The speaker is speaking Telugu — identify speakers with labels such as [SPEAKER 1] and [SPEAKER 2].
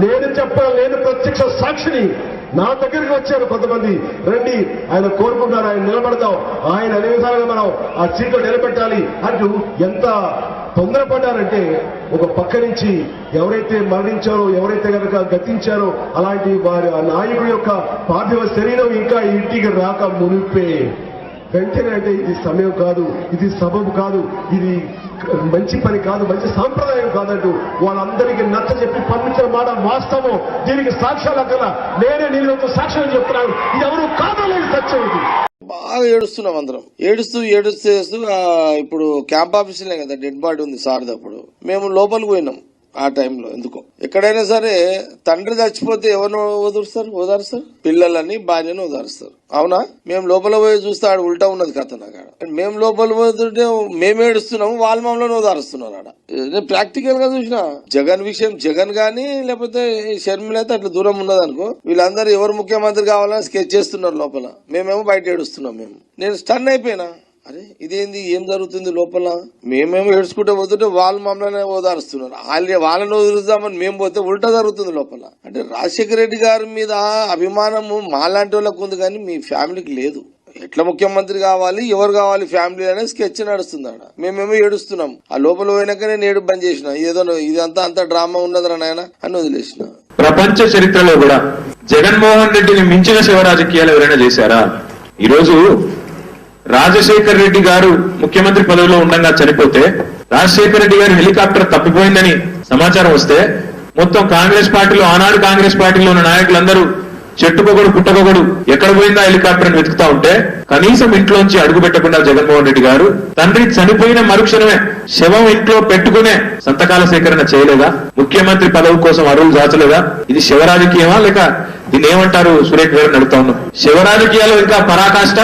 [SPEAKER 1] నేను చెప్పాను, నేను ప్రత్యక్ష సాక్షిని. నా దగ్గరికి వచ్చారు కొంతమంది, రండి ఆయన కోరుకుంటున్నారు, ఆయన నిలబడదాం, ఆయన అనే విధాలుగా మనం ఆ సీట్లో నిలబెట్టాలి అంటూ ఎంత తొందరపడ్డారంటే, ఒక పక్క నుంచి ఎవరైతే మరణించారో, ఎవరైతే కనుక గతించారో అలాంటి వారి ఆ నాయకుడి యొక్క పార్థివ శరీరం ఇంకా ఇంటికి రాక మునిపే వెంటనే అంటే ఇది సమయం కాదు, ఇది సబబు కాదు, ఇది మంచి పని కాదు, మంచి సాంప్రదాయం కాదంటూ వాళ్ళందరికీ నచ్చ చెప్పి పంపించిన మాట వాస్తవం. దీనికి సాక్ష్యాలు అక్కడ నేనే నీళ్ళతో సాక్ష్యం చెప్తున్నాను. ఇది ఎవరు కాదలేని సత్యం. ఇది
[SPEAKER 2] బాగా ఏడుస్తున్నాం అందరం, ఏడుస్తూ ఇప్పుడు క్యాంప్ ఆఫీసులే కదా డెడ్ బాడీ ఉంది సార్ది. అప్పుడు మేము లోపలికి పోయినాం. ఆ టైంలో ఎందుకో ఎక్కడైనా సరే తండ్రి చచ్చిపోతే ఎవరిని ఓదారుస్తారు, పిల్లలని భార్యను ఓదారుస్తారు. అవునా? మేము లోపల పోయి చూస్తే ఆడ ఉల్టా ఉన్నది కథ. నాకు మేము లోపల పోతుంటే మేము ఏడుస్తున్నాము, వాళ్ళ మమ్మల్ని ఓదారుస్తున్నారు. ఆడ నేను ప్రాక్టికల్ గా చూసిన జగన్ విషయం, జగన్ గాని లేకపోతే షర్మిల అయితే అట్లా దూరం ఉన్నది అనుకో, వీళ్ళందరూ ఎవరు ముఖ్యమంత్రి కావాలని స్కెచ్ చేస్తున్నారు లోపల, మేమేమో బయట ఏడుస్తున్నాం. నేను స్టన్ అయిపోయినా, అరే ఇదేంది, ఏం జరుగుతుంది లోపల? మేమేమో ఏడ్చుకుంటూ పోతుంటే వాళ్ళు మమ్మల్ని ఓదారుస్తున్నారు. వాళ్ళని వదులుదామని మేము పోతే ఉల్టా జరుగుతుంది లోపల. అంటే రాజశేఖర రెడ్డి గారి మీద అభిమానము మాలాంటి వాళ్ళకు ఉంది కానీ మీ ఫ్యామిలీకి లేదు. ఎట్లా ముఖ్యమంత్రి కావాలి, ఎవరు కావాలి ఫ్యామిలీ అనేది స్కెచ్ నడుస్తుంది ఆడ. మేమేమో ఏడుస్తున్నాం. ఆ లోపల పోయినాక నేను ఏడు బంద్ చేసిన, ఏదో ఇదంతా అంత డ్రామా ఉన్నదిరా నాయన అని వదిలేసిన.
[SPEAKER 3] ప్రపంచ చరిత్రలో కూడా జగన్మోహన్ రెడ్డిని మించిన శివ రాజకీయాలు ఎవరైనా చేశారా? ఈరోజు రాజశేఖర్ రెడ్డి గారు ముఖ్యమంత్రి పదవిలో ఉండగా చనిపోతే, రాజశేఖర్ రెడ్డి గారి హెలికాప్టర్ తప్పిపోయిందని సమాచారం వస్తే మొత్తం కాంగ్రెస్ పార్టీలో, ఆనాడు కాంగ్రెస్ పార్టీలో ఉన్న నాయకులందరూ చెట్టుకొకడు పుట్టకొకడు ఎక్కడ పోయిందా హెలికాప్టర్ అని వెతుకుతా ఉంటే, కనీసం ఇంట్లోంచి అడుగు పెట్టకుండా జగన్మోహన్ రెడ్డి గారు తండ్రి చనిపోయిన మరుక్షణమే శవం ఇంట్లో పెట్టుకునే సంతకాల సేకరణ చేయలేదా? ముఖ్యమంత్రి పదవి కోసం అరువులు దాచలేదా? ఇది శివ రాజకీయమా లేక దీన్ని ఏమంటారు? సురేఖ గారు అడుగుతా ఉన్నాం. శివ రాజకీయాలు ఇంకా పరాకాష్ట.